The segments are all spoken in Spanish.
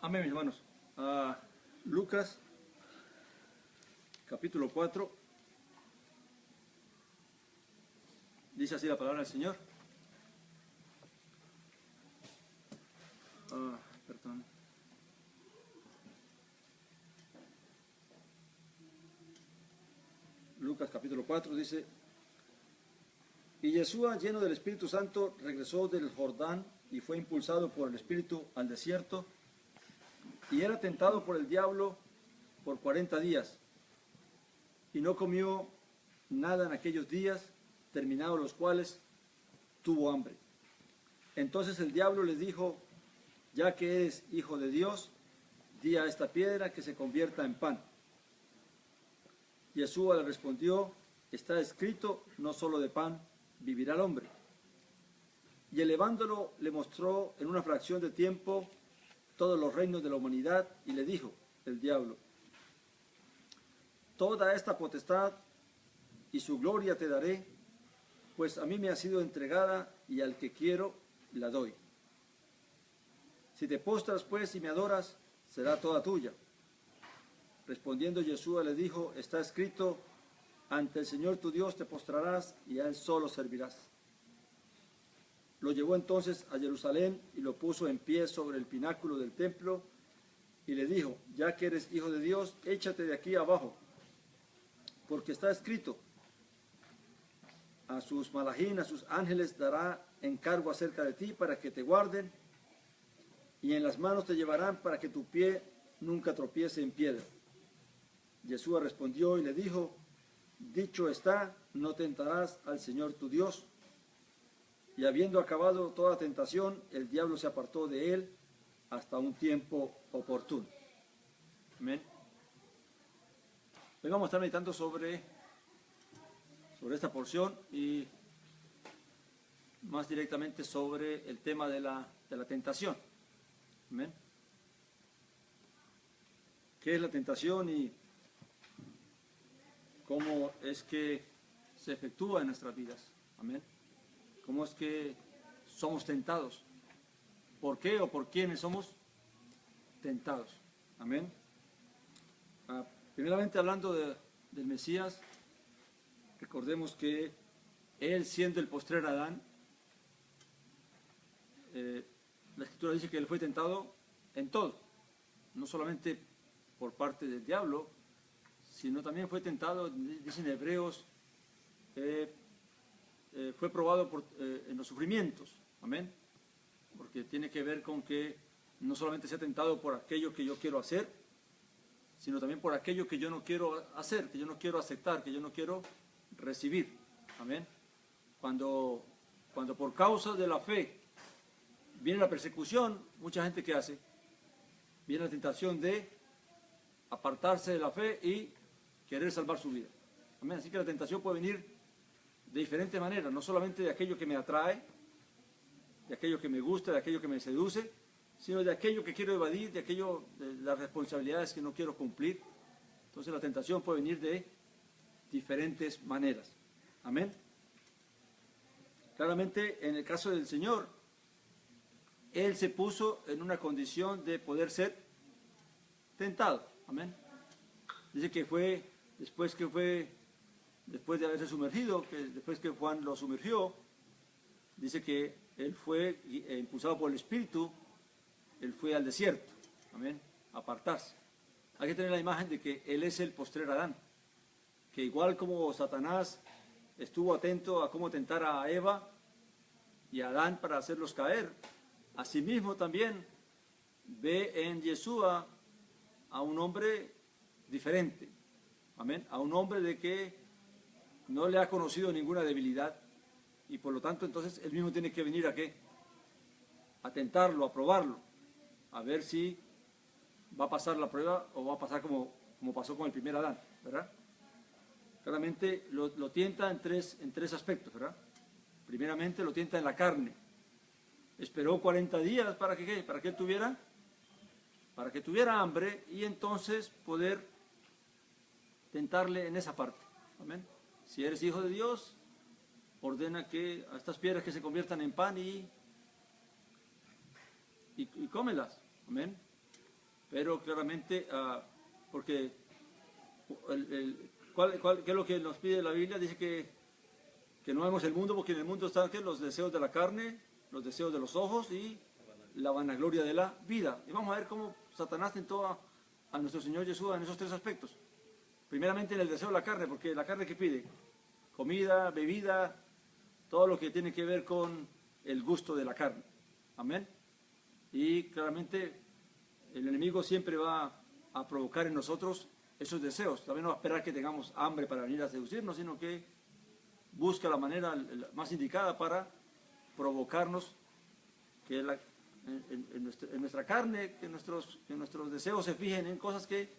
Amén, mis hermanos. Lucas, capítulo 4. Dice así la palabra del Señor. Perdón. Lucas, capítulo 4, dice: Y Yeshua, lleno del Espíritu Santo, regresó del Jordán y fue impulsado por el Espíritu al desierto, y era tentado por el diablo por 40 días, y no comió nada en aquellos días, terminados los cuales tuvo hambre. Entonces el diablo le dijo: ya que eres hijo de Dios, di a esta piedra que se convierta en pan. Yeshua le respondió: está escrito, no solo de pan vivirá el hombre. Y elevándolo le mostró en una fracción de tiempo todos los reinos de la humanidad, y le dijo el diablo: toda esta potestad y su gloria te daré, pues a mí me ha sido entregada, y al que quiero la doy. Si te postras pues y me adoras, será toda tuya. Respondiendo Yeshua le dijo: está escrito, ante el Señor tu Dios te postrarás, y a Él solo servirás. Lo llevó entonces a Jerusalén y lo puso en pie sobre el pináculo del templo, y le dijo: ya que eres hijo de Dios, échate de aquí abajo, porque está escrito, a sus malajín, a sus ángeles dará encargo acerca de ti, para que te guarden, y en las manos te llevarán, para que tu pie nunca tropiece en piedra. Yeshua respondió y le dijo: dicho está, no tentarás al Señor tu Dios. Y habiendo acabado toda tentación, el diablo se apartó de él hasta un tiempo oportuno. Amén. Hoy vamos a estar meditando sobre esta porción, y más directamente sobre el tema de la tentación. Amén. ¿Qué es la tentación y cómo es que se efectúa en nuestras vidas? Amén. ¿Cómo es que somos tentados? ¿Por qué o por quiénes somos tentados? Amén. Primeramente, hablando del Mesías, recordemos que Él, siendo el postrer Adán, la Escritura dice que Él fue tentado en todo, no solamente por parte del diablo, sino también fue tentado, dicen Hebreos, fue probado en los sufrimientos. Amén. Porque tiene que ver con que no solamente sea tentado por aquello que yo quiero hacer, sino también por aquello que yo no quiero hacer, que yo no quiero aceptar, que yo no quiero recibir. Amén. Cuando por causa de la fe viene la persecución, mucha gente, ¿qué hace? Viene la tentación de apartarse de la fe y querer salvar su vida. Amén. Así que la tentación puede venir de diferentes maneras, no solamente de aquello que me atrae, de aquello que me gusta, de aquello que me seduce, sino de aquello que quiero evadir, de las responsabilidades que no quiero cumplir. Entonces la tentación puede venir de diferentes maneras. Amén. Claramente, en el caso del Señor, Él se puso en una condición de poder ser tentado. Amén. Dice que fue, después de haberse sumergido, que después que Juan lo sumergió, dice que Él fue impulsado por el Espíritu, Él fue al desierto. Amén. A apartarse. Hay que tener la imagen de que Él es el postrer Adán, que igual como Satanás estuvo atento a cómo tentar a Eva y a Adán para hacerlos caer, asimismo también ve en Yeshua a un hombre diferente. Amén. A un hombre de que no le ha conocido ninguna debilidad, y por lo tanto entonces él mismo tiene que venir a ¿qué? A tentarlo, a probarlo, a ver si va a pasar la prueba o va a pasar como pasó con el primer Adán, ¿verdad? Claramente lo tienta en tres aspectos, ¿verdad? Primeramente lo tienta en la carne. Esperó 40 días para que ¿qué? Para que tuviera hambre, y entonces poder tentarle en esa parte. Amén. Si eres hijo de Dios, ordena que a estas piedras que se conviertan en pan y cómelas. Amén. pero claramente, porque ¿qué es lo que nos pide la Biblia? Dice que no vemos el mundo, porque en el mundo están los deseos de la carne, los deseos de los ojos y la vanagloria de la vida. Y vamos a ver cómo Satanás tentó a nuestro Señor Jesús en esos tres aspectos. Primeramente en el deseo de la carne, porque la carne, ¿qué pide? Comida, bebida, todo lo que tiene que ver con el gusto de la carne. Amén. Y claramente el enemigo siempre va a provocar en nosotros esos deseos. También no va a esperar que tengamos hambre para venir a seducirnos, sino que busca la manera más indicada para provocarnos que en nuestra carne, que nuestros deseos se fijen en cosas que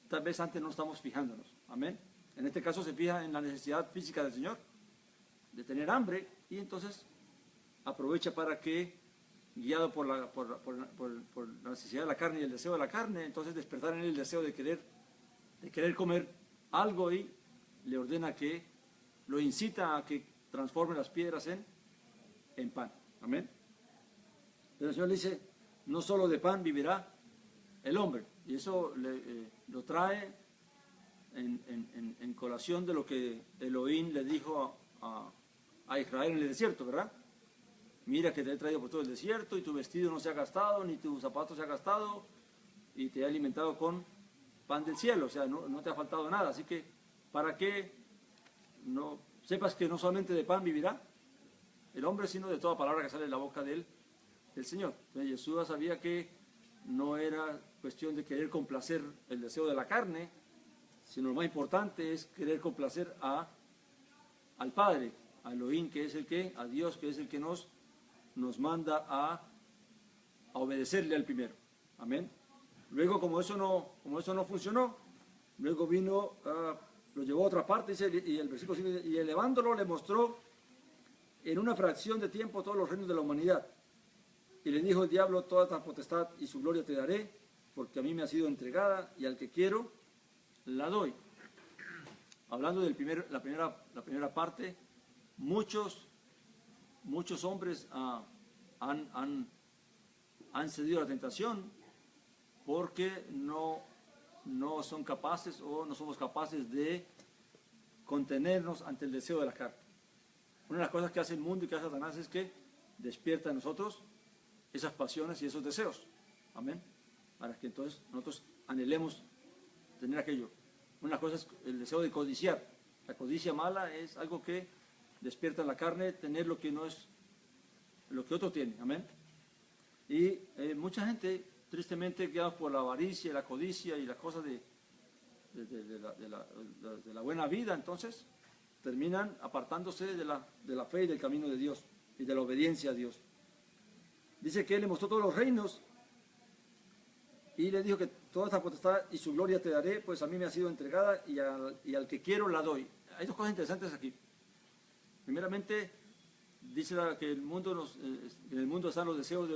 tal vez antes no estamos fijándonos. Amén. En este caso se fija en la necesidad física del Señor, de tener hambre, y entonces aprovecha para que, guiado por la necesidad de la carne y el deseo de la carne, entonces despertar en él el deseo de querer comer algo, y le ordena que lo incita a que transforme las piedras en pan. Amén. Pero el Señor le dice, no solo de pan vivirá el hombre. Y eso lo trae en colación de lo que Elohim le dijo a Israel en el desierto, ¿verdad? Mira que te he traído por todo el desierto y tu vestido no se ha gastado, ni tu zapato se ha gastado, y te he alimentado con pan del cielo, o sea, no te ha faltado nada. Así que, para que no sepas que no solamente de pan vivirá el hombre, sino de toda palabra que sale de la boca del Señor. Entonces Jesús sabía que no era cuestión de querer complacer el deseo de la carne, sino lo más importante es querer complacer al Padre, a Elohim, que es a Dios, que es el que nos manda a obedecerle al primero. Amén. Luego, como eso no funcionó, luego vino, lo llevó a otra parte, dice, y el versículo 5 dice, y elevándolo le mostró en una fracción de tiempo todos los reinos de la humanidad. Y le dijo el diablo, toda esta potestad y su gloria te daré, porque a mí me ha sido entregada, y al que quiero, la doy. Hablando de la primera parte, muchos hombres han cedido a la tentación porque no son capaces, o no somos capaces de contenernos ante el deseo de la carne. Una de las cosas que hace el mundo y que hace Satanás es que despierta en nosotros esas pasiones y esos deseos. Amén. Para que entonces nosotros anhelemos tener aquello. Una cosa es el deseo de codiciar. La codicia mala es algo que despierta en la carne, tener lo que no es lo que otro tiene. Amén. Y mucha gente, tristemente, guiados por la avaricia, la codicia y las cosas de la buena vida, entonces terminan apartándose de la fe y del camino de Dios y de la obediencia a Dios. Dice que Él le mostró todos los reinos y le dijo que toda esta potestad y su gloria te daré, pues a mí me ha sido entregada, y al que quiero la doy. Hay dos cosas interesantes aquí. Primeramente, dice que en el mundo están los deseos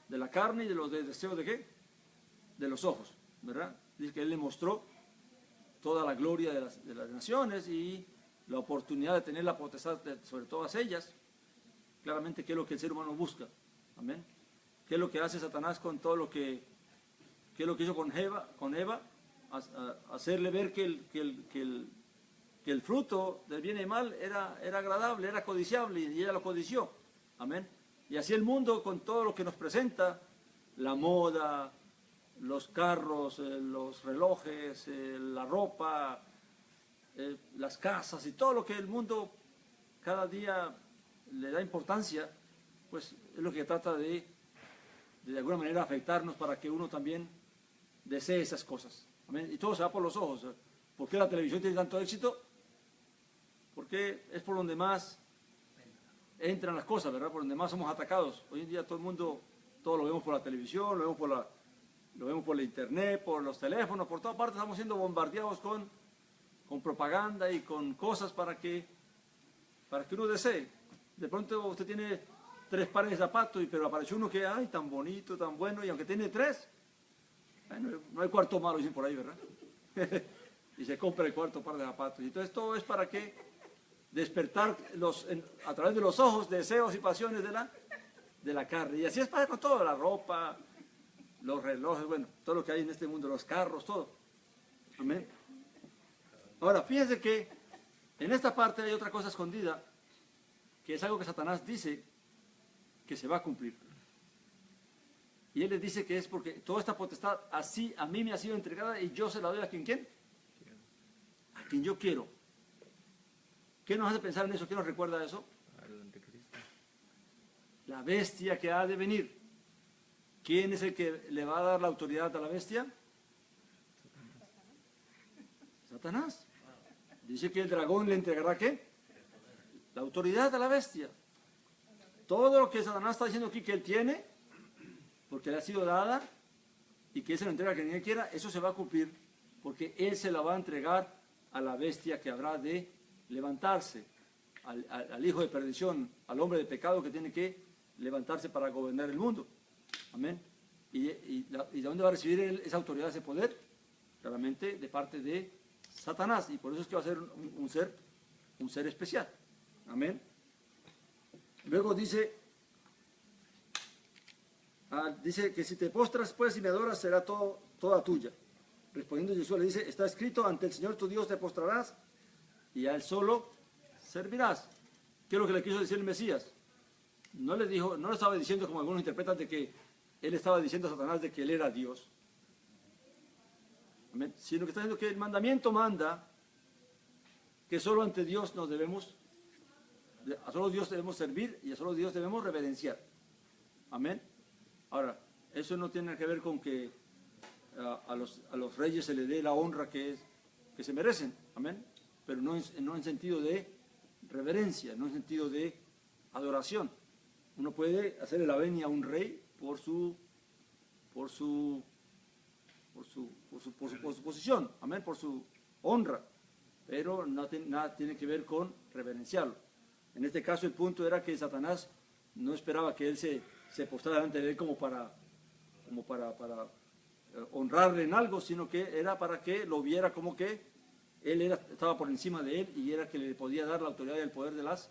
de la carne y de los deseos de ¿qué? De los ojos, ¿verdad? Dice que Él le mostró toda la gloria de las naciones y la oportunidad de tener la potestad sobre todas ellas. Claramente, ¿qué es lo que el ser humano busca? Amén. ¿Qué es lo que hace Satanás con todo lo que ¿qué es lo que hizo con Eva? Hacerle ver que el fruto del bien y el mal era agradable, era codiciable, y ella lo codició. Amén. Y así el mundo, con todo lo que nos presenta, la moda, los carros, los relojes, la ropa, las casas y todo lo que el mundo cada día le da importancia, pues es lo que trata de alguna manera afectarnos para que uno también desee esas cosas. Amén. Y todo se va por los ojos. ¿Por qué la televisión tiene tanto éxito? Porque es por donde más entran las cosas, ¿verdad? Por donde más somos atacados. Hoy en día todo el mundo, todo lo vemos por la televisión, lo vemos por la internet, por los teléfonos, por todas partes estamos siendo bombardeados con propaganda y con cosas para que uno desee. De pronto usted tiene 3 pares de zapatos, pero apareció uno que, ay, tan bonito, tan bueno, y aunque tiene 3, no hay cuarto malo, dicen por ahí, ¿verdad? Y se compra el cuarto par de zapatos. Y entonces todo es para que despertar a través de los ojos deseos y pasiones de la carne. Y así es para con todo, la ropa, los relojes, bueno, todo lo que hay en este mundo, los carros, todo. Amén. Ahora, fíjense que en esta parte hay otra cosa escondida, que es algo que Satanás dice que se va a cumplir. Y él les dice que es porque toda esta potestad así a mí me ha sido entregada y yo se la doy a ¿quién? A quien yo quiero. ¿Qué nos hace pensar en eso? ¿Qué nos recuerda eso? Al anticristo. La bestia que ha de venir. ¿Quién es el que le va a dar la autoridad a la bestia? Satanás. Dice que el dragón le entregará ¿qué? La autoridad a la bestia. Todo lo que Satanás está diciendo aquí que él tiene, porque le ha sido dada, y que él se lo entrega a quien él quiera, eso se va a cumplir, porque él se la va a entregar a la bestia que habrá de levantarse, al hijo de perdición, al hombre de pecado que tiene que levantarse para gobernar el mundo. Amén. ¿Y de dónde va a recibir él esa autoridad, ese poder? Claramente de parte de Satanás, y por eso es que va a ser un ser especial. Amén. Luego dice que si te postras pues y me adoras será toda tuya. Respondiendo Jesús le dice, está escrito, ante el Señor tu Dios te postrarás y a él solo servirás. ¿Qué es lo que le quiso decir el Mesías? No le estaba diciendo, como algunos interpretan, de que él estaba diciendo a Satanás de que él era Dios. Amén. Sino que está diciendo que el mandamiento manda que solo ante Dios a solo Dios debemos servir y a solo Dios debemos reverenciar. Amén. Ahora, eso no tiene que ver con que a los reyes se les dé la honra que se merecen. Amén. Pero no en sentido de reverencia, no en sentido de adoración. Uno puede hacerle la venia a un rey por su posición, amén, por su honra, pero nada tiene que ver con reverenciarlo. En este caso el punto era que Satanás no esperaba que él se postrara delante de él como para honrarle en algo, sino que era para que lo viera como que él estaba por encima de él y era que le podía dar la autoridad y el poder de las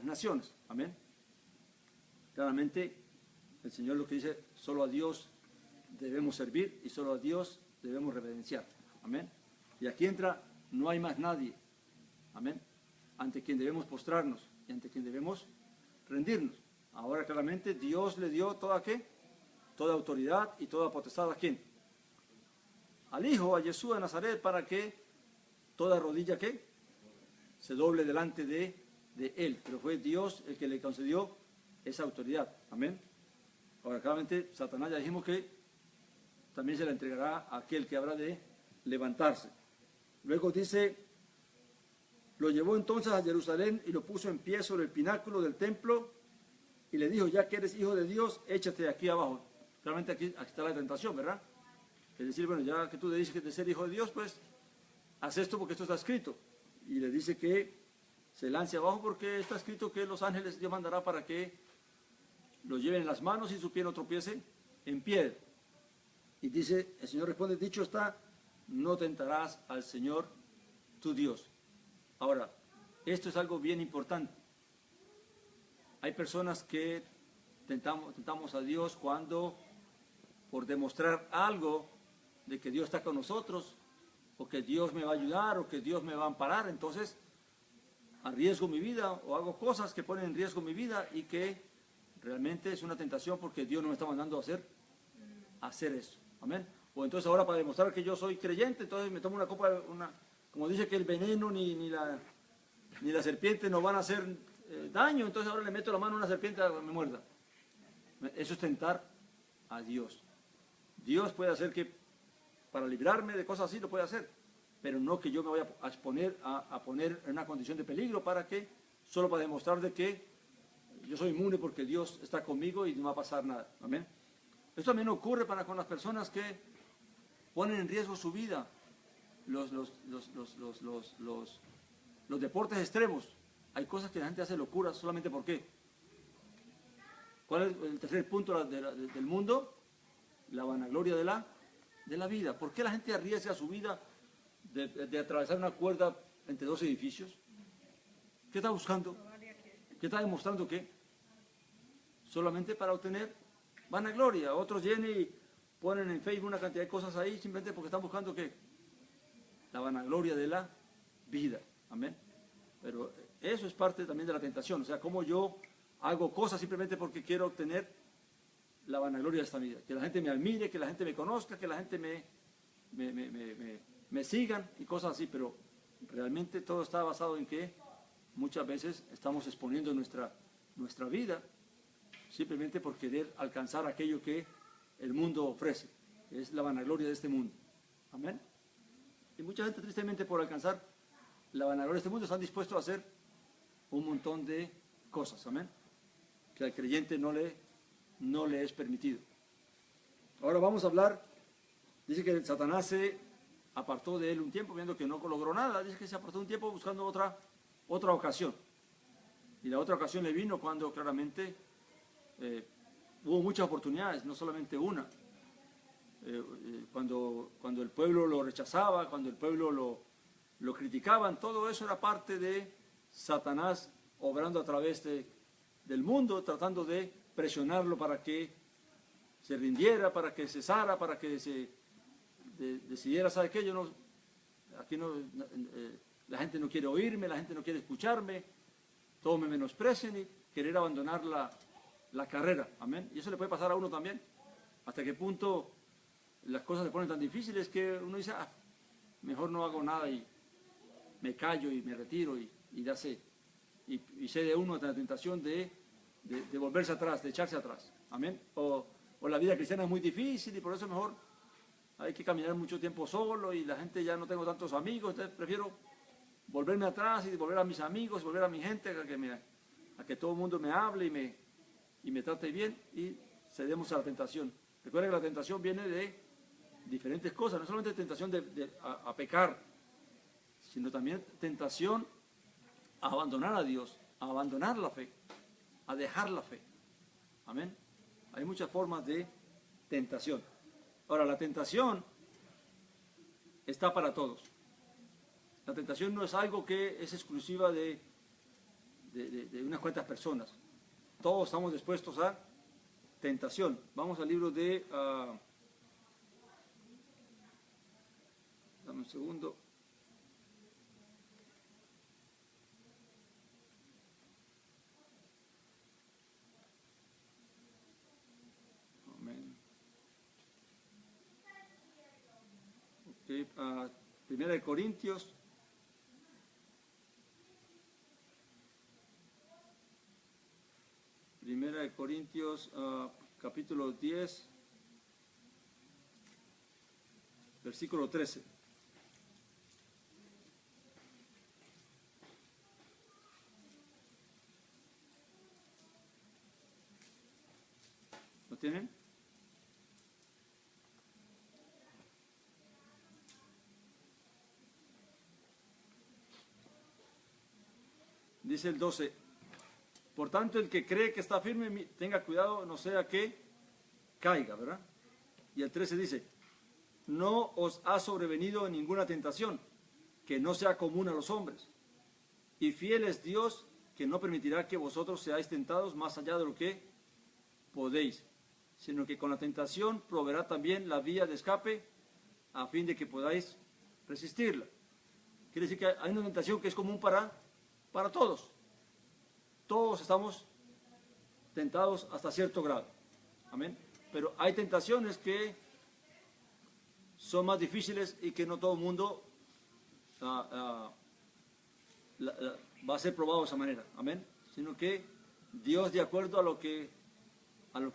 naciones. Amén. Claramente el Señor lo que dice, solo a Dios debemos servir y solo a Dios debemos reverenciar. Amén. Y aquí entra, no hay más nadie. Amén. Ante quien debemos postrarnos y ante quien debemos rendirnos. Ahora claramente Dios le dio toda autoridad y toda potestad a quién. Al Hijo, a Jesús de Nazaret, para que toda rodilla se doble delante de él. Pero fue Dios el que le concedió esa autoridad. Amén. Ahora claramente Satanás ya dijimos que también se la entregará a aquel que habrá de levantarse. Luego dice, lo llevó entonces a Jerusalén y lo puso en pie sobre el pináculo del templo y le dijo, ya que eres hijo de Dios, échate aquí abajo. Claramente aquí está la tentación, ¿verdad? Es decir, bueno, ya que tú le dices que de ser hijo de Dios, pues haz esto porque esto está escrito. Y le dice que se lance abajo porque está escrito que los ángeles Dios mandará para que lo lleven en las manos y su pie no tropiece en piedra. Y dice, el Señor responde, dicho está, no tentarás al Señor tu Dios. Ahora, esto es algo bien importante. Hay personas que tentamos a Dios cuando, por demostrar algo de que Dios está con nosotros, o que Dios me va a ayudar, o que Dios me va a amparar, entonces arriesgo mi vida, o hago cosas que ponen en riesgo mi vida, y que realmente es una tentación porque Dios no me está mandando a hacer eso. Amén. O entonces ahora para demostrar que yo soy creyente, entonces me tomo una copa, como dice que el veneno ni la serpiente nos van a hacer daño, entonces ahora le meto la mano a una serpiente y me muerda. Eso es tentar a Dios. Dios puede hacer que, para librarme de cosas así, lo puede hacer, pero no que yo me vaya a exponer, a poner en una condición de peligro solo para demostrar de que yo soy inmune porque Dios está conmigo y no va a pasar nada. Amén. Esto también ocurre con las personas que ponen en riesgo su vida. Los deportes extremos. Hay cosas que la gente hace locuras solamente ¿por qué? ¿Cuál es el tercer punto del mundo? La vanagloria de la vida. ¿Por qué la gente arriesga su vida de atravesar una cuerda entre dos edificios? ¿Qué está buscando? ¿Qué está demostrando? ¿Qué? Solamente para obtener vanagloria. Otros vienen y ponen en Facebook una cantidad de cosas ahí simplemente porque están buscando ¿qué? La vanagloria de la vida. Amén. Pero eso es parte también de la tentación. O sea, como yo hago cosas simplemente porque quiero obtener la vanagloria de esta vida. Que la gente me admire, que la gente me conozca, que la gente me sigan y cosas así. Pero realmente todo está basado en que muchas veces estamos exponiendo nuestra vida simplemente por querer alcanzar aquello que el mundo ofrece, que es la vanagloria de este mundo. Amén. Y mucha gente tristemente por alcanzar la vanagloria de este mundo están dispuestos a hacer un montón de cosas. Amén. Que al creyente no le es permitido. Ahora vamos a hablar, dice que Satanás se apartó de él un tiempo viendo que no logró nada, dice que se apartó un tiempo buscando otra ocasión. Y la otra ocasión le vino cuando claramente hubo muchas oportunidades, no solamente una. Cuando el pueblo lo rechazaba, cuando el pueblo lo criticaban, todo eso era parte de Satanás obrando a través del mundo, tratando de presionarlo para que se rindiera, para que cesara, para que decidiera, ¿sabe qué? La gente no quiere oírme, la gente no quiere escucharme, todos me menosprecian y querer abandonar la carrera. Amén. Y eso le puede pasar a uno también. Hasta qué punto las cosas se ponen tan difíciles que uno dice, mejor no hago nada y me callo y me retiro y ya sé. Y cede uno ante la tentación de volverse atrás, de echarse atrás. Amén. O la vida cristiana es muy difícil y por eso mejor hay que caminar mucho tiempo solo y la gente ya no tengo tantos amigos, entonces prefiero volverme atrás y volver a mis amigos, volver a mi gente, a que todo el mundo me hable y me trate bien y cedemos a la tentación. Recuerda que la tentación viene de diferentes cosas, no solamente tentación a pecar, sino también tentación a abandonar a Dios, a abandonar la fe, a dejar la fe. Amén. Hay muchas formas de tentación. Ahora, la tentación está para todos. La tentación no es algo que es exclusiva de unas cuantas personas. Todos estamos dispuestos a tentación. Vamos al libro de... dame un segundo. Amén. Okay, Primera de Corintios. Primera de Corintios, capítulo 10, versículo 13. ¿Lo tienen? Dice el 12. Por tanto, el que cree que está firme, tenga cuidado, no sea que caiga, ¿verdad? Y el 13 dice, no os ha sobrevenido ninguna tentación que no sea común a los hombres. Y fiel es Dios, que no permitirá que vosotros seáis tentados más allá de lo que podéis, sino que con la tentación proveerá también la vía de escape a fin de que podáis resistirla. Quiere decir que hay una tentación que es común para todos. Todos estamos tentados hasta cierto grado. Amén. Pero hay tentaciones que son más difíciles y que no todo el mundo va a ser probado de esa manera. Amén. Sino que Dios, de acuerdo a lo que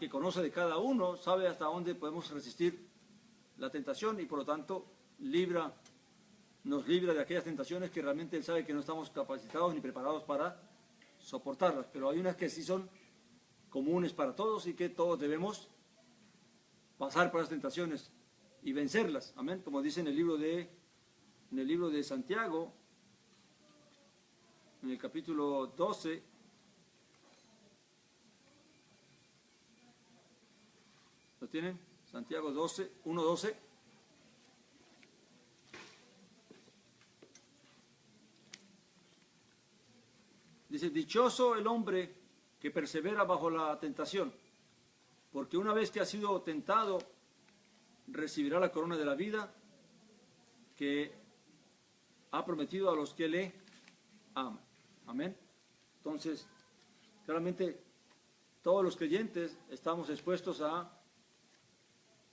conoce de cada uno, sabe hasta dónde podemos resistir la tentación y por lo tanto nos libra de aquellas tentaciones que realmente Él sabe que no estamos capacitados ni preparados para soportarlas, pero hay unas que sí son comunes para todos y que todos debemos pasar por las tentaciones y vencerlas. Amén. Como dice en el libro de Santiago, en el capítulo 12, ¿lo tienen? Santiago 12, 1:12. Dice, dichoso el hombre que persevera bajo la tentación, porque una vez que ha sido tentado, recibirá la corona de la vida que ha prometido a los que le aman. Amén. Entonces, claramente, todos los creyentes estamos expuestos a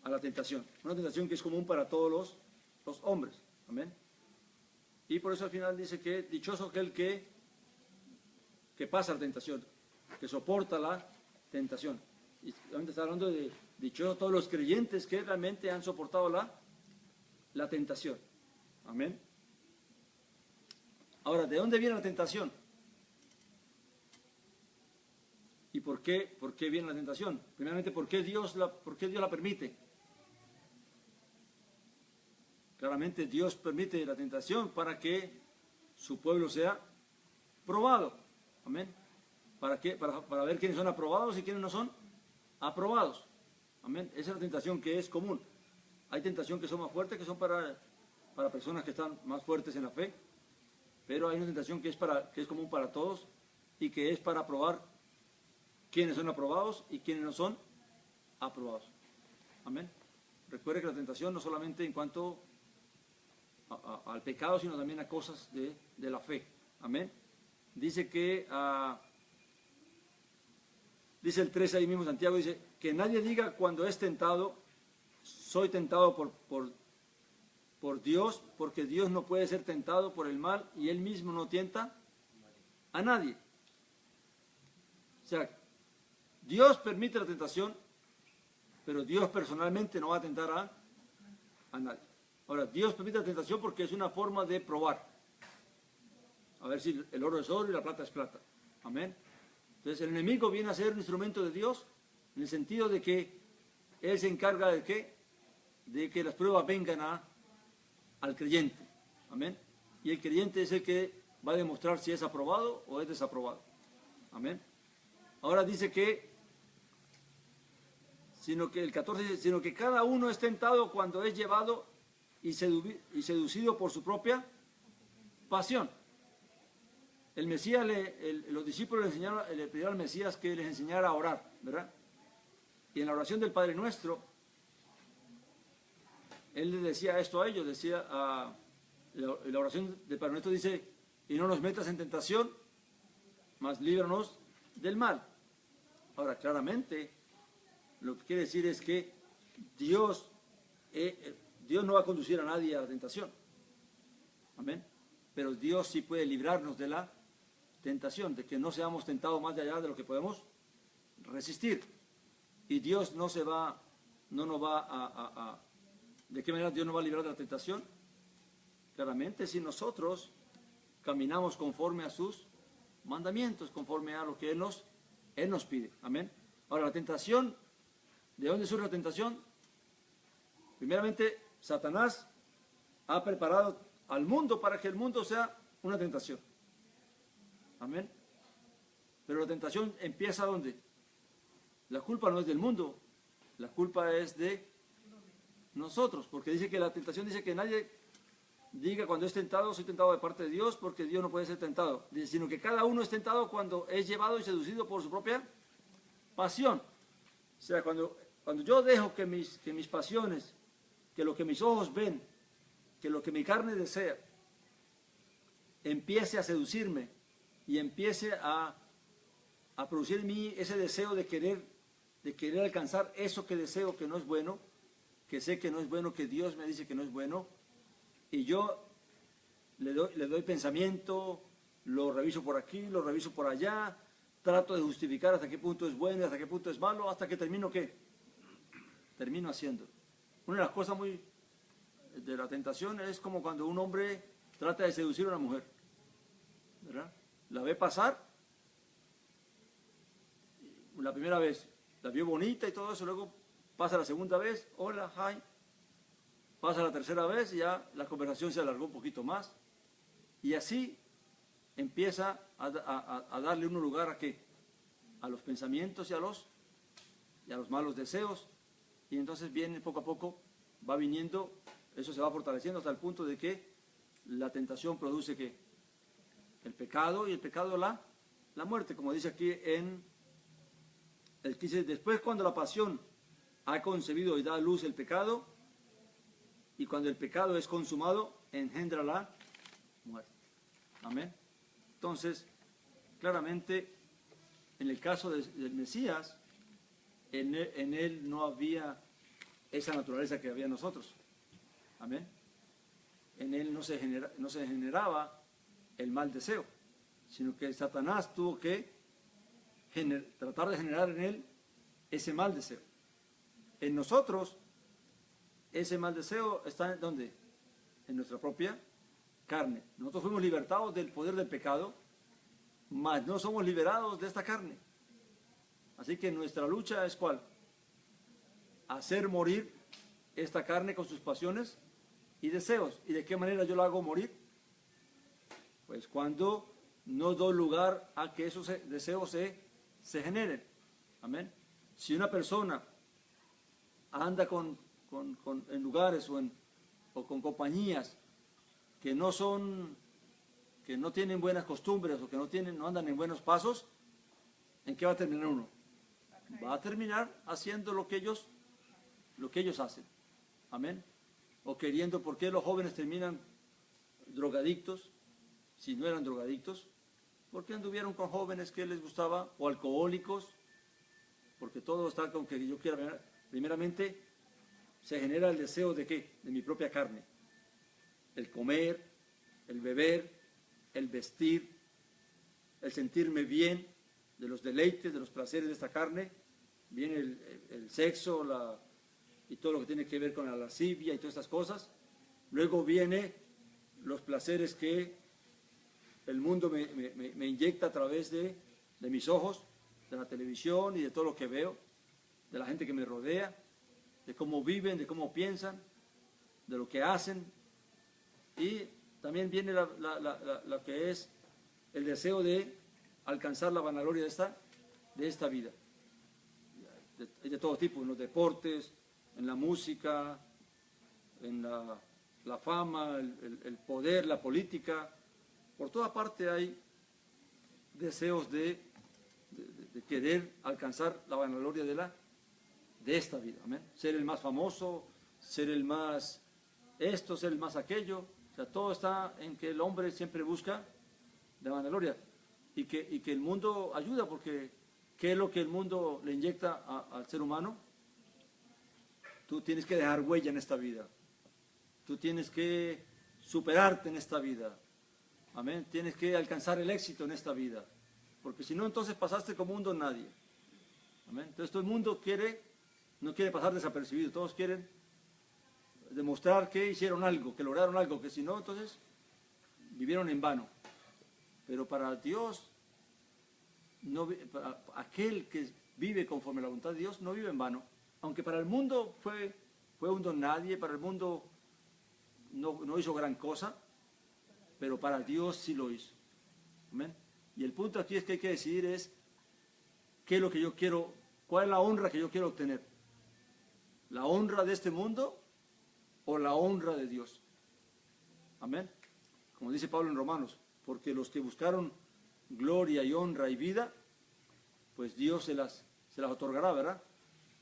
la tentación. Una tentación que es común para todos los hombres. Amén. Y por eso al final dice que dichoso aquel que pasa la tentación, que soporta la tentación. Y realmente está hablando de dichosos todos los creyentes que realmente han soportado la tentación. Amén. Ahora, ¿de dónde viene la tentación? ¿Y por qué viene la tentación? Primeramente, ¿por qué Dios la permite? Claramente Dios permite la tentación para que su pueblo sea probado. Amén. ¿Para qué? Para ver quiénes son aprobados y quiénes no son aprobados. Amén. Esa es la tentación que es común. Hay tentación que son más fuertes, que son para personas que están más fuertes en la fe. Pero hay una tentación que es común para todos y que es para probar quiénes son aprobados y quiénes no son aprobados. Amén. Recuerde que la tentación no solamente en cuanto al pecado, sino también a cosas de la fe. Amén. Dice que, dice el 13 ahí mismo, Santiago dice, que nadie diga cuando es tentado, soy tentado por Dios, porque Dios no puede ser tentado por el mal y Él mismo no tienta a nadie. O sea, Dios permite la tentación, pero Dios personalmente no va a tentar a nadie. Ahora, Dios permite la tentación porque es una forma de probar. A ver si el oro es oro y la plata es plata. Amén. Entonces, el enemigo viene a ser un instrumento de Dios en el sentido de que Él se encarga de que las pruebas vengan al creyente. Amén. Y el creyente es el que va a demostrar si es aprobado o es desaprobado. Amén. Ahora dice que el 14 dice, sino que cada uno es tentado cuando es llevado y seducido por su propia pasión. El Mesías, los discípulos le pidieron al Mesías que les enseñara a orar, ¿verdad? Y en la oración del Padre Nuestro, Él les decía esto a ellos, la oración del Padre Nuestro dice, y no nos metas en tentación, mas líbranos del mal. Ahora, claramente, lo que quiere decir es que Dios no va a conducir a nadie a la tentación. Amén. Pero Dios sí puede librarnos de la tentación, de que no seamos tentados más de allá de lo que podemos resistir. Y Dios ¿de qué manera Dios nos va a librar de la tentación? Claramente si nosotros caminamos conforme a sus mandamientos, conforme a lo que Él nos pide. Amén. Ahora, la tentación, ¿de dónde surge la tentación? Primeramente, Satanás ha preparado al mundo para que el mundo sea una tentación. Amén. Pero la tentación empieza ¿dónde? La culpa no es del mundo, la culpa es de nosotros, porque dice que la tentación dice que nadie diga cuando es tentado, soy tentado de parte de Dios, porque Dios no puede ser tentado, dice, sino que cada uno es tentado cuando es llevado y seducido por su propia pasión. O sea, cuando yo dejo que mis pasiones, que lo que mis ojos ven, que lo que mi carne desea, empiece a seducirme y empiece a producir en mí ese deseo de querer alcanzar eso que deseo que no es bueno, que sé que no es bueno, que Dios me dice que no es bueno, y yo le doy pensamiento, lo reviso por aquí, lo reviso por allá, trato de justificar hasta qué punto es bueno y hasta qué punto es malo, hasta que termino ¿qué? Termino haciendo. Una de las cosas de la tentación es como cuando un hombre trata de seducir a una mujer, ¿verdad? La ve pasar, la primera vez la vio bonita y todo eso, luego pasa la segunda vez, hola, hi, pasa la tercera vez y ya la conversación se alargó un poquito más, y así empieza a darle un lugar ¿a qué? A los pensamientos y a los malos deseos, y entonces viene poco a poco, va viniendo, eso se va fortaleciendo hasta el punto de que la tentación produce ¿qué? El pecado, y el pecado la muerte, como dice aquí en el 15. Después, cuando la pasión ha concebido y da a luz el pecado, Y cuando el pecado es consumado, engendra la muerte. Amén. Entonces, claramente, en el caso del Mesías, en él no había esa naturaleza que había en nosotros. Amén. En él no se generaba el mal deseo, sino que Satanás tuvo que tratar de generar en él ese mal deseo. En nosotros, ese mal deseo está ¿en dónde? En nuestra propia carne. Nosotros fuimos libertados del poder del pecado, mas no somos liberados de esta carne. Así que nuestra lucha es ¿cuál? Hacer morir esta carne con sus pasiones y deseos. ¿Y de qué manera yo la hago morir? Pues cuando no doy lugar a que esos deseos se generen. Amén. Si una persona anda en lugares o con compañías que no tienen buenas costumbres o que no andan en buenos pasos, ¿en qué va a terminar uno? Va a terminar haciendo lo que ellos hacen. Amén. O queriendo, ¿por qué los jóvenes terminan drogadictos? Si no eran drogadictos, ¿por qué anduvieron con jóvenes que les gustaba? O alcohólicos, porque todo está con que yo quiera ver. Primeramente, se genera el deseo de ¿qué? De mi propia carne. El comer, el beber, el vestir, el sentirme bien, de los deleites, de los placeres de esta carne. Viene el sexo y todo lo que tiene que ver con la lascivia y todas estas cosas. Luego viene los placeres que el mundo me inyecta a través de mis ojos, de la televisión y de todo lo que veo, de la gente que me rodea, de cómo viven, de cómo piensan, de lo que hacen. Y también viene lo que es el deseo de alcanzar la vanagloria de esta vida. De todo tipo, en los deportes, en la música, en la fama, el poder, la política. Por toda parte hay deseos de querer alcanzar la vanagloria de esta vida. ¿Amén? Ser el más famoso, ser el más esto, ser el más aquello. O sea, todo está en que el hombre siempre busca la vanagloria. Y que el mundo ayuda, porque ¿qué es lo que el mundo le inyecta al ser humano? Tú tienes que dejar huella en esta vida. Tú tienes que superarte en esta vida. Amén. Tienes que alcanzar el éxito en esta vida. Porque si no, entonces pasaste como un don nadie. Amén. Entonces todo el mundo no quiere pasar desapercibido. Todos quieren demostrar que hicieron algo, que lograron algo, que si no, entonces vivieron en vano. Pero para Dios, para aquel que vive conforme a la voluntad de Dios, no vive en vano. Aunque para el mundo fue un don nadie, para el mundo no hizo gran cosa, pero para Dios sí lo hizo. Amén. Y el punto aquí es que hay que decidir qué es lo que yo quiero, cuál es la honra que yo quiero obtener. ¿La honra de este mundo o la honra de Dios? Amén. Como dice Pablo en Romanos, porque los que buscaron gloria y honra y vida, pues Dios se las otorgará, ¿verdad?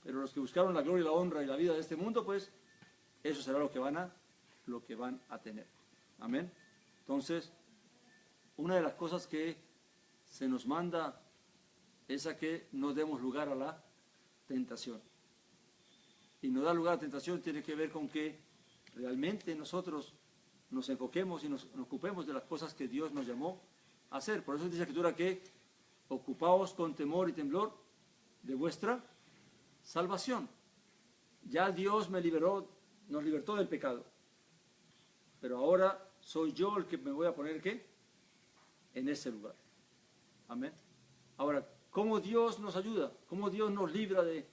Pero los que buscaron la gloria, la honra y la vida de este mundo, pues eso será lo que van a tener. Amén. Entonces, una de las cosas que se nos manda es a que no demos lugar a la tentación. Y no dar lugar a la tentación tiene que ver con que realmente nosotros nos enfoquemos y nos ocupemos de las cosas que Dios nos llamó a hacer. Por eso dice la Escritura que ocupaos con temor y temblor de vuestra salvación. Ya Dios nos libertó del pecado. Pero ahora soy yo el que me voy a poner ¿qué? En ese lugar. Amén. Ahora, ¿cómo Dios nos ayuda? ¿Cómo Dios nos libra de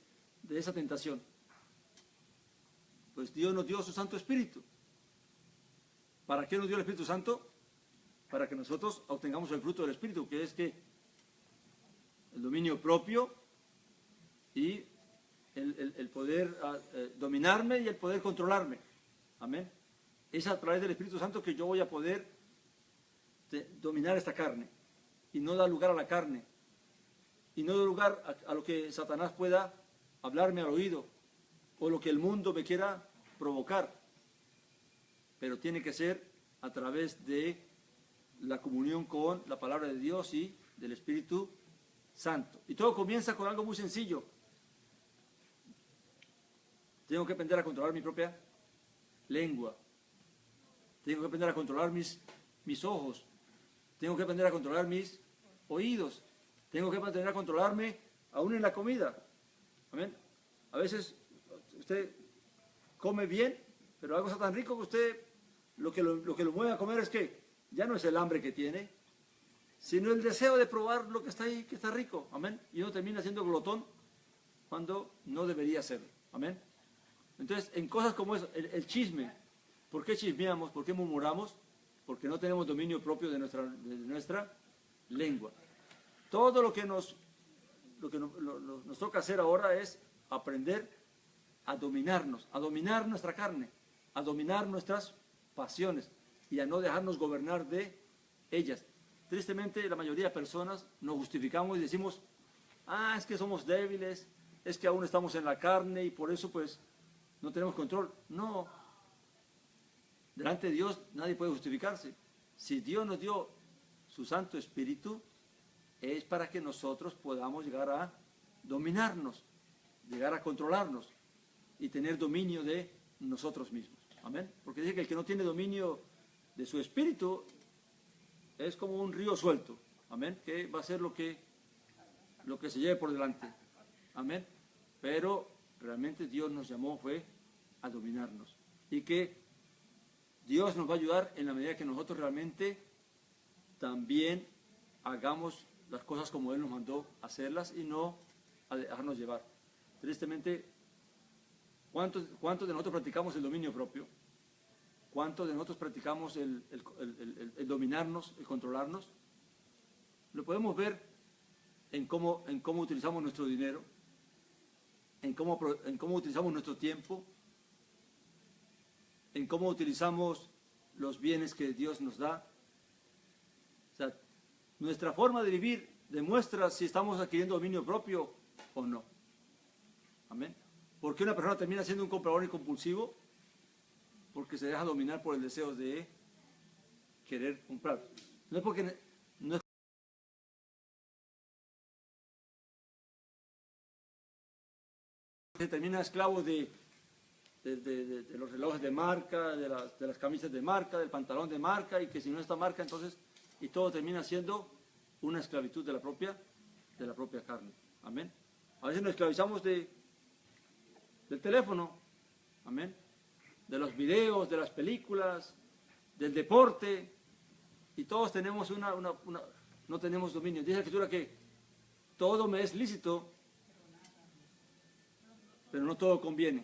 esa tentación? Pues Dios nos dio su Santo Espíritu. ¿Para qué nos dio el Espíritu Santo? Para que nosotros obtengamos el fruto del Espíritu, que es que el dominio propio y el poder dominarme y el poder controlarme. Amén. Es a través del Espíritu Santo que yo voy a poder dominar esta carne y no dar lugar a la carne y no dar lugar a lo que Satanás pueda hablarme al oído o lo que el mundo me quiera provocar. pero tiene que ser a través de la comunión con la palabra de Dios y del Espíritu Santo. Y todo comienza con algo muy sencillo. Tengo que aprender a controlar mi propia lengua. Tengo que aprender a controlar mis ojos. Tengo que aprender a controlar mis oídos. Tengo que aprender a controlarme aún en la comida. ¿Amén? A veces usted come bien, pero algo está tan rico que usted lo que lo mueve a comer es que ya no es el hambre que tiene, sino el deseo de probar lo que está ahí, que está rico. Amén. Y uno termina siendo glotón cuando no debería serlo. Amén. Entonces, en cosas como eso, el chisme, ¿por qué chismeamos? ¿Por qué murmuramos? Porque no tenemos dominio propio de nuestra lengua. Todo lo que nos toca hacer ahora es aprender a dominarnos, a dominar nuestra carne, a dominar nuestras pasiones y a no dejarnos gobernar de ellas. Tristemente, la mayoría de personas nos justificamos y decimos, es que somos débiles, es que aún estamos en la carne y por eso pues no tenemos control. No, delante de Dios nadie puede justificarse. Si Dios nos dio su Santo Espíritu, es para que nosotros podamos llegar a dominarnos, llegar a controlarnos y tener dominio de nosotros mismos. Amén. Porque dice que el que no tiene dominio de su espíritu es como un río suelto. Amén. Que va a ser lo que se lleve por delante. Amén. Pero realmente Dios nos llamó fue a dominarnos. Y que Dios nos va a ayudar en la medida que nosotros realmente también hagamos las cosas como Él nos mandó hacerlas y no a dejarnos llevar. Tristemente, ¿cuántos de nosotros practicamos el dominio propio? ¿Cuántos de nosotros practicamos el dominarnos, el controlarnos? Lo podemos ver en cómo utilizamos nuestro dinero, en cómo utilizamos nuestro tiempo, en cómo utilizamos los bienes que Dios nos da. O sea, nuestra forma de vivir demuestra si estamos adquiriendo dominio propio o no. Amén. ¿Por qué una persona termina siendo un comprador compulsivo? Porque se deja dominar por el deseo de querer comprar. No es porque se termina esclavo de los relojes de marca, de las camisas de marca, del pantalón de marca, y que si no está marca, entonces, y todo termina siendo una esclavitud de la propia carne. Amén. A veces nos esclavizamos del teléfono, amén, de los videos, de las películas, del deporte, y todos tenemos no tenemos dominio. Dice la Escritura que todo me es lícito, pero no todo conviene.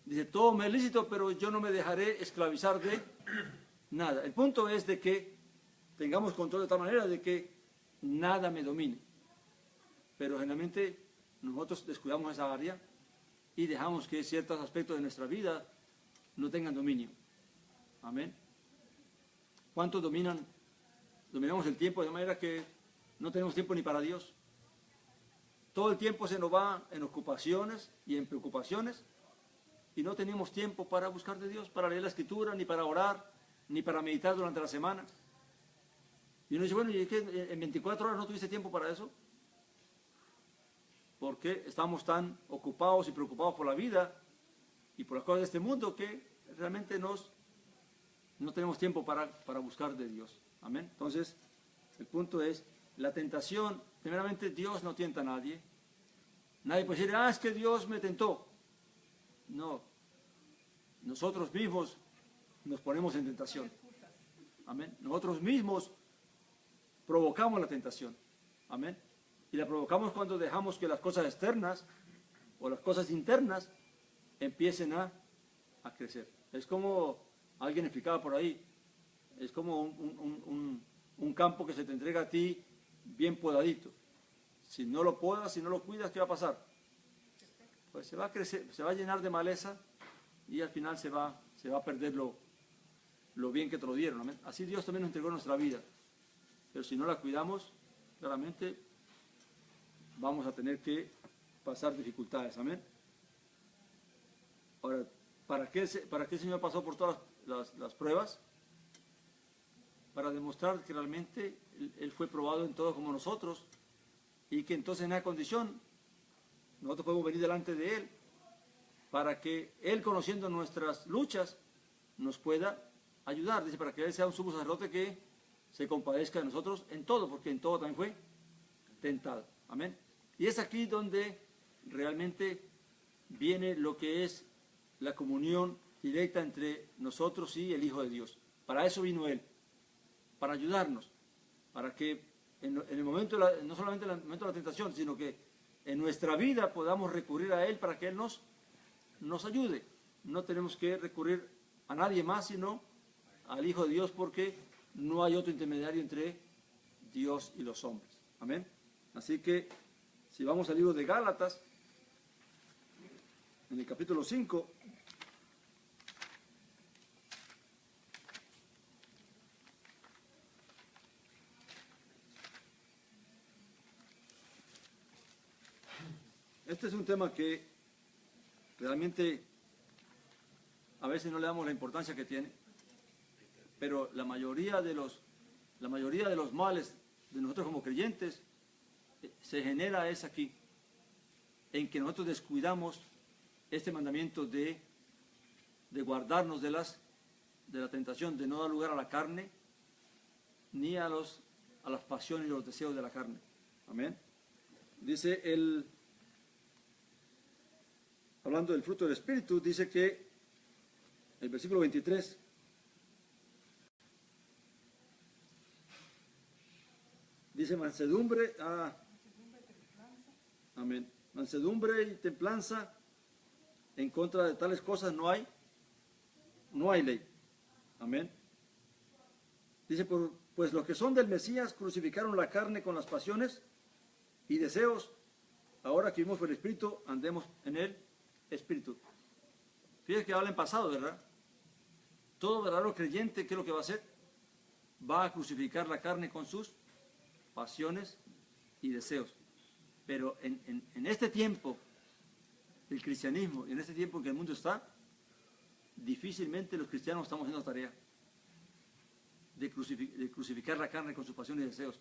Dice, todo me es lícito, pero yo no me dejaré esclavizar de nada. El punto es de que tengamos control de tal manera de que nada me domine. Pero generalmente nosotros descuidamos esa área y dejamos que ciertos aspectos de nuestra vida no tengan dominio. Amén. ¿Cuántos dominamos el tiempo de manera que no tenemos tiempo ni para Dios? Todo el tiempo se nos va en ocupaciones y en preocupaciones y no tenemos tiempo para buscar de Dios, para leer la Escritura, ni para orar, ni para meditar durante la semana. Y uno dice, bueno, ¿y es que en 24 horas no tuviste tiempo para eso? Porque estamos tan ocupados y preocupados por la vida y por las cosas de este mundo que realmente no tenemos tiempo para buscar de Dios. Amén. Entonces, el punto es, la tentación, primeramente Dios no tienta a nadie. Nadie puede decir, es que Dios me tentó. No. Nosotros mismos nos ponemos en tentación. Amén. Nosotros mismos provocamos la tentación. Amén. Y la provocamos cuando dejamos que las cosas externas o las cosas internas empiecen a crecer. Es como alguien explicaba por ahí, es como un campo que se te entrega a ti bien podadito. Si no lo podas, si no lo cuidas, ¿qué va a pasar? Pues se va a crecer, se va a llenar de maleza y al final se va a perder lo bien que te lo dieron. ¿Amén? Así Dios también nos entregó nuestra vida. Pero si no la cuidamos, claramente vamos a tener que pasar dificultades. Amén. Ahora, ¿Para qué el Señor pasó por todas las pruebas? Para demostrar que realmente Él fue probado en todo como nosotros, y que entonces en esa condición nosotros podemos venir delante de Él, para que Él, conociendo nuestras luchas, nos pueda ayudar. Dice, para que Él sea un sumo sacerdote que se compadezca de nosotros en todo, porque en todo también fue tentado. Amén. Y es aquí donde realmente viene lo que es la comunión directa entre nosotros y el Hijo de Dios. Para eso vino Él, para ayudarnos, para que en el momento, no solamente en el momento de la tentación, sino que en nuestra vida podamos recurrir a Él para que Él nos ayude. No tenemos que recurrir a nadie más, sino al Hijo de Dios, porque no hay otro intermediario entre Dios y los hombres. Amén. Así que, si vamos al libro de Gálatas, en el capítulo 5, este es un tema que realmente a veces no le damos la importancia que tiene, pero la mayoría de los males de nosotros como creyentes se genera es aquí, en que nosotros descuidamos este mandamiento de guardarnos de la tentación, de no dar lugar a la carne, ni a las pasiones y los deseos de la carne. Amén. Dice hablando del fruto del Espíritu, dice que el versículo 23, dice mansedumbre, amén, mansedumbre y templanza, en contra de tales cosas no hay ley. Amén. Dice, pues los que son del Mesías crucificaron la carne con las pasiones y deseos. Ahora que vivimos por el Espíritu, andemos en el Espíritu. Fíjense que habla en pasado, ¿verdad? Todo verdadero creyente, ¿qué es lo que va a hacer? Va a crucificar la carne con sus pasiones y deseos. Pero en este tiempo del cristianismo, en este tiempo en que el mundo está, difícilmente los cristianos estamos haciendo tarea de crucificar la carne con sus pasiones y deseos.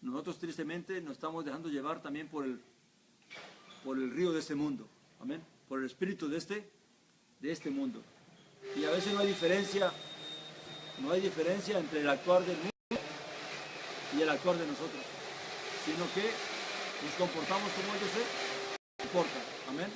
Nosotros tristemente nos estamos dejando llevar también por el río de este mundo. Amén. Por el espíritu de este mundo. Y a veces no hay diferencia entre el actuar del mundo y el actuar de nosotros, sino que nos comportamos como ellos se comportan. Amén.